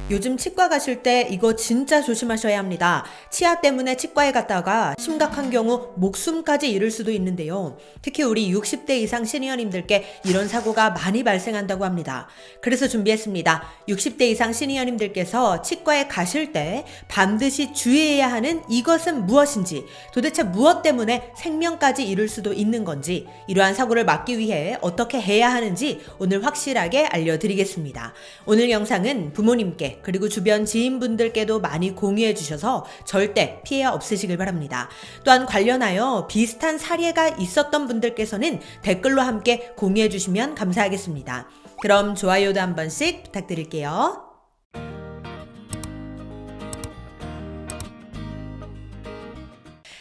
요즘 치과 가실 때 이거 진짜 조심하셔야 합니다. 치아 때문에 치과에 갔다가 심각한 경우 목숨까지 잃을 수도 있는데요. 특히 우리 60대 이상 시니어님들께 이런 사고가 많이 발생한다고 합니다. 그래서 준비했습니다. 60대 이상 시니어님들께서 치과에 가실 때 반드시 주의해야 하는 이것은 무엇인지, 도대체 무엇 때문에 생명까지 잃을 수도 있는 건지, 이러한 사고를 막기 위해 어떻게 해야 하는지 오늘 확실하게 알려드리겠습니다. 오늘 영상은 부모님께 그리고 주변 지인분들께도 많이 공유해 주셔서 절대 피해 없으시길 바랍니다. 또한 관련하여 비슷한 사례가 있었던 분들께서는 댓글로 함께 공유해 주시면 감사하겠습니다. 그럼 좋아요도 한 번씩 부탁드릴게요.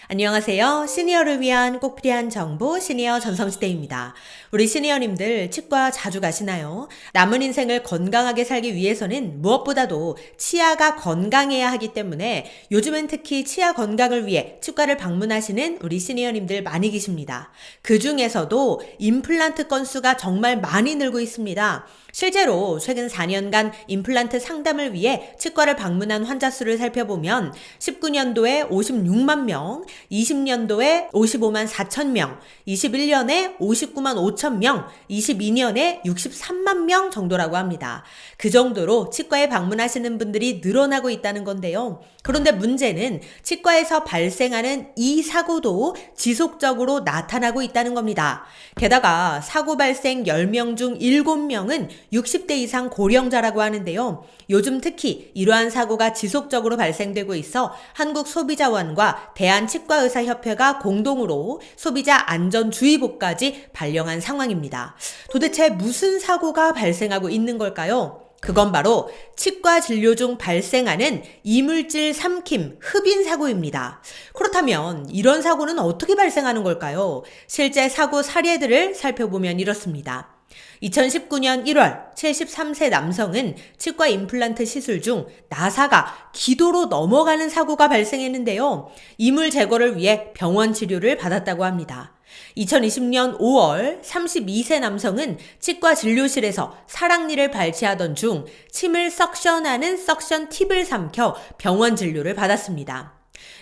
안녕하세요. 시니어를 위한 꼭 필요한 정보 시니어 전성시대입니다. 우리 시니어님들 치과 자주 가시나요? 남은 인생을 건강하게 살기 위해서는 무엇보다도 치아가 건강해야 하기 때문에 요즘은 특히 치아 건강을 위해 치과를 방문하시는 우리 시니어님들 많이 계십니다. 그 중에서도 임플란트 건수가 정말 많이 늘고 있습니다. 실제로 최근 4년간 임플란트 상담을 위해 치과를 방문한 환자 수를 살펴보면 19년도에 56만 명, 20년도에 55만 4천 명, 21년에 59만 5천 명, 22년에 63만 명 정도라고 합니다. 그 정도로 치과에 방문하시는 분들이 늘어나고 있다는 건데요. 그런데 문제는 치과에서 발생하는 이 사고도 지속적으로 나타나고 있다는 겁니다. 게다가 사고 발생 10명 중 7명은 60대 이상 고령자라고 하는데요. 요즘 특히 이러한 사고가 지속적으로 발생되고 있어 한국소비자원과 대한치과의사협회가 공동으로 소비자 안전주의보까지 발령한 상황입니다. 도대체 무슨 사고가 발생하고 있는 걸까요? 그건 바로 치과 진료 중 발생하는 이물질 삼킴, 흡인 사고입니다. 그렇다면 이런 사고는 어떻게 발생하는 걸까요? 실제 사고 사례들을 살펴보면 이렇습니다. 2019년 1월 73세 남성은 치과 임플란트 시술 중 나사가 기도로 넘어가는 사고가 발생했는데요. 이물 제거를 위해 병원 치료를 받았다고 합니다. 2020년 5월 32세 남성은 치과 진료실에서 사랑니를 발치하던 중 침을 석션하는 석션 팁을 삼켜 병원 진료를 받았습니다.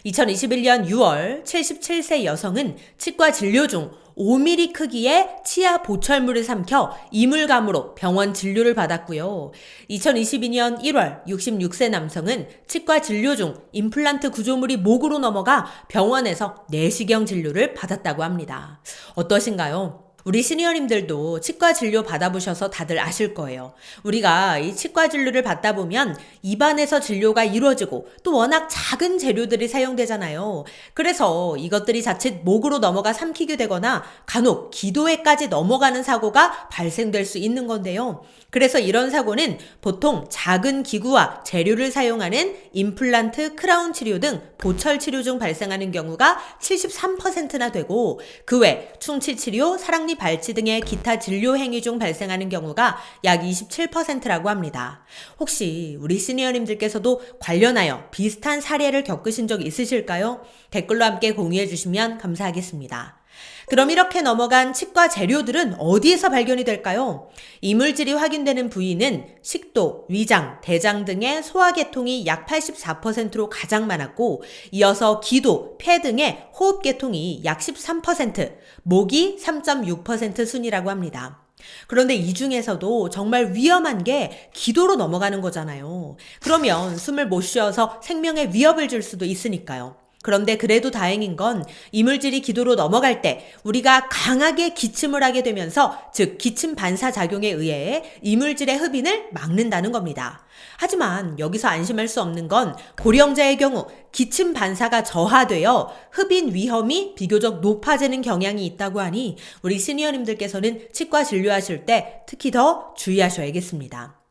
2021년 6월 77세 여성은 치과 진료 중 5mm 크기의 치아 보철물을 삼켜 이물감으로 병원 진료를 받았고요. 2022년 1월 66세 남성은 치과 진료 중 임플란트 구조물이 목으로 넘어가 병원에서 내시경 진료를 받았다고 합니다. 어떠신가요? 우리 시니어님들도 치과 진료 받아보셔서 다들 아실 거예요. 우리가 이 치과 진료를 받다 보면 입안에서 진료가 이루어지고 또 워낙 작은 재료들이 사용되잖아요. 그래서 이것들이 자칫 목으로 넘어가 삼키게 되거나 간혹 기도에까지 넘어가는 사고가 발생될 수 있는 건데요. 그래서 이런 사고는 보통 작은 기구와 재료를 사용하는 임플란트, 크라운 치료 등 보철 치료 중 발생하는 경우가 73%나 되고 그 외 충치 치료, 사랑니 발치 등의 기타 진료 행위 중 발생하는 경우가 약 27%라고 합니다. 혹시 우리 시니어님들께서도 관련하여 비슷한 사례를 겪으신 적 있으실까요? 댓글로 함께 공유해 주시면 감사하겠습니다. 그럼 이렇게 넘어간 치과 재료들은 어디에서 발견이 될까요? 이물질이 확인되는 부위는 식도, 위장, 대장 등의 소화계통이 약 84%로 가장 많았고 이어서 기도, 폐 등의 호흡계통이 약 13%, 목이 3.6% 순이라고 합니다. 그런데 이 중에서도 정말 위험한 게 기도로 넘어가는 거잖아요. 그러면 숨을 못 쉬어서 생명에 위협을 줄 수도 있으니까요. 그런데 그래도 다행인 건 이물질이 기도로 넘어갈 때 우리가 강하게 기침을 하게 되면서 즉 기침 반사작용에 의해 이물질의 흡인을 막는다는 겁니다. 하지만 여기서 안심할 수 없는 건 고령자의 경우 기침 반사가 저하되어 흡인 위험이 비교적 높아지는 경향이 있다고 하니 우리 시니어님들께서는 치과 진료하실 때 특히 더 주의하셔야겠습니다.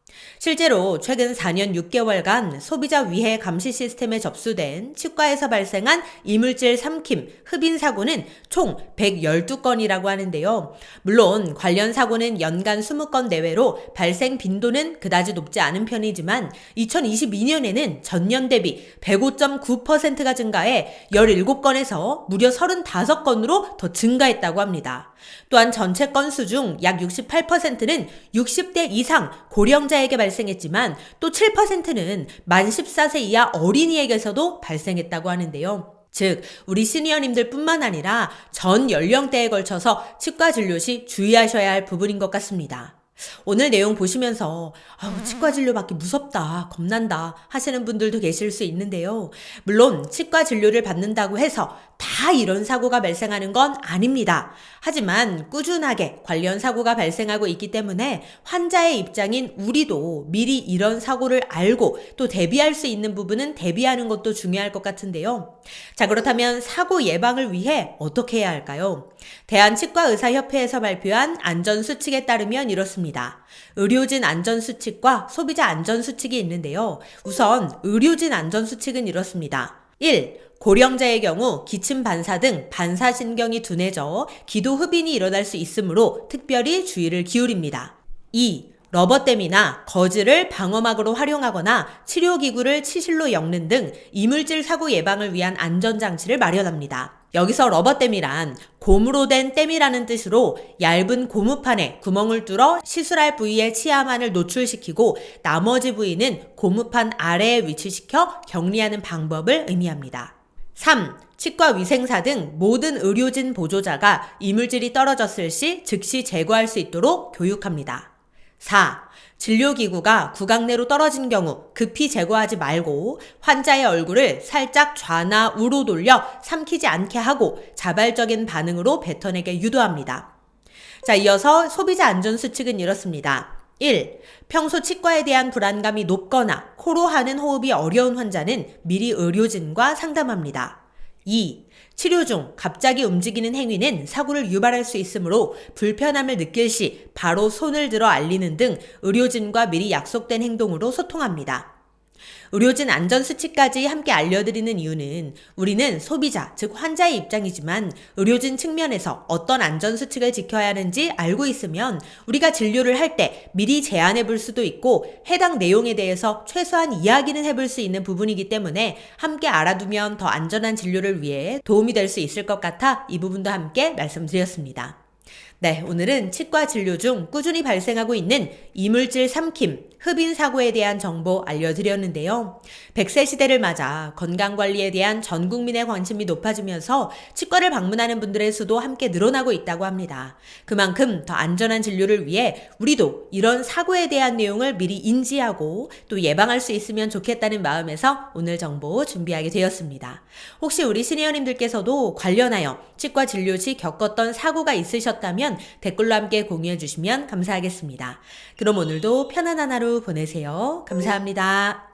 실제로 최근 4년 6개월간 소비자 위해 감시 시스템에 접수된 치과에서 발생한 이물질 삼킴, 흡인 사고는 총 112건이라고 하는데요. 물론 관련 사고는 연간 20건 내외로 발생 빈도는 그다지 높지 않은 편이지만 2022년에는 전년 대비 105.9%가 증가해 17건에서 무려 35건으로 더 증가했다고 합니다. 또한 전체 건수 중 약 68%는 60대 이상 고령자에게 발생했습니다. 발생했지만 또 7%는 만 14세 이하 어린이에게서도 발생했다고 하는데요. 즉, 우리 시니어님들 뿐만 아니라 전 연령대에 걸쳐서 치과 진료 시 주의하셔야 할 부분인 것 같습니다. 오늘 내용 보시면서 치과 진료 받기 무섭다, 겁난다 하시는 분들도 계실 수 있는데요. 물론 치과 진료를 받는다고 해서 다 이런 사고가 발생하는 건 아닙니다. 하지만 꾸준하게 관련 사고가 발생하고 있기 때문에 환자의 입장인 우리도 미리 이런 사고를 알고 또 대비할 수 있는 부분은 대비하는 것도 중요할 것 같은데요. 자, 그렇다면 사고 예방을 위해 어떻게 해야 할까요? 대한치과의사협회에서 발표한 안전수칙에 따르면 이렇습니다. 의료진 안전수칙과 소비자 안전수칙이 있는데요. 우선 의료진 안전수칙은 이렇습니다. 1. 고령자의 경우 기침 반사 등 반사신경이 둔해져 기도 흡인이 일어날 수 있으므로 특별히 주의를 기울입니다. 2. 러버댐이나 거즈를 방어막으로 활용하거나 치료기구를 치실로 엮는 등 이물질 사고 예방을 위한 안전장치를 마련합니다. 여기서 러버댐이란 고무로 된 댐이라는 뜻으로 얇은 고무판에 구멍을 뚫어 시술할 부위의 치아만을 노출시키고 나머지 부위는 고무판 아래에 위치시켜 격리하는 방법을 의미합니다. 3. 치과위생사 등 모든 의료진 보조자가 이물질이 떨어졌을 시 즉시 제거할 수 있도록 교육합니다. 4. 진료기구가 구강 내로 떨어진 경우 급히 제거하지 말고 환자의 얼굴을 살짝 좌나 우로 돌려 삼키지 않게 하고 자발적인 반응으로 뱉어내게 유도합니다. 자, 이어서 소비자 안전수칙은 이렇습니다. 1. 평소 치과에 대한 불안감이 높거나 코로 하는 호흡이 어려운 환자는 미리 의료진과 상담합니다. 2. 치료 중 갑자기 움직이는 행위는 사고를 유발할 수 있으므로 불편함을 느낄 시 바로 손을 들어 알리는 등 의료진과 미리 약속된 행동으로 소통합니다. 의료진 안전수칙까지 함께 알려드리는 이유는 우리는 소비자, 즉 환자의 입장이지만 의료진 측면에서 어떤 안전수칙을 지켜야 하는지 알고 있으면 우리가 진료를 할 때 미리 제안해 볼 수도 있고 해당 내용에 대해서 최소한 이야기는 해볼 수 있는 부분이기 때문에 함께 알아두면 더 안전한 진료를 위해 도움이 될 수 있을 것 같아 이 부분도 함께 말씀드렸습니다. 네, 오늘은 치과 진료 중 꾸준히 발생하고 있는 이물질 삼킴, 흡인 사고에 대한 정보 알려드렸는데요. 100세 시대를 맞아 건강관리에 대한 전 국민의 관심이 높아지면서 치과를 방문하는 분들의 수도 함께 늘어나고 있다고 합니다. 그만큼 더 안전한 진료를 위해 우리도 이런 사고에 대한 내용을 미리 인지하고 또 예방할 수 있으면 좋겠다는 마음에서 오늘 정보 준비하게 되었습니다. 혹시 우리 시니어님들께서도 관련하여 치과 진료 시 겪었던 사고가 있으셨다면 댓글로 함께 공유해 주시면 감사하겠습니다. 그럼 오늘도 편안한 하루 보내세요. 감사합니다.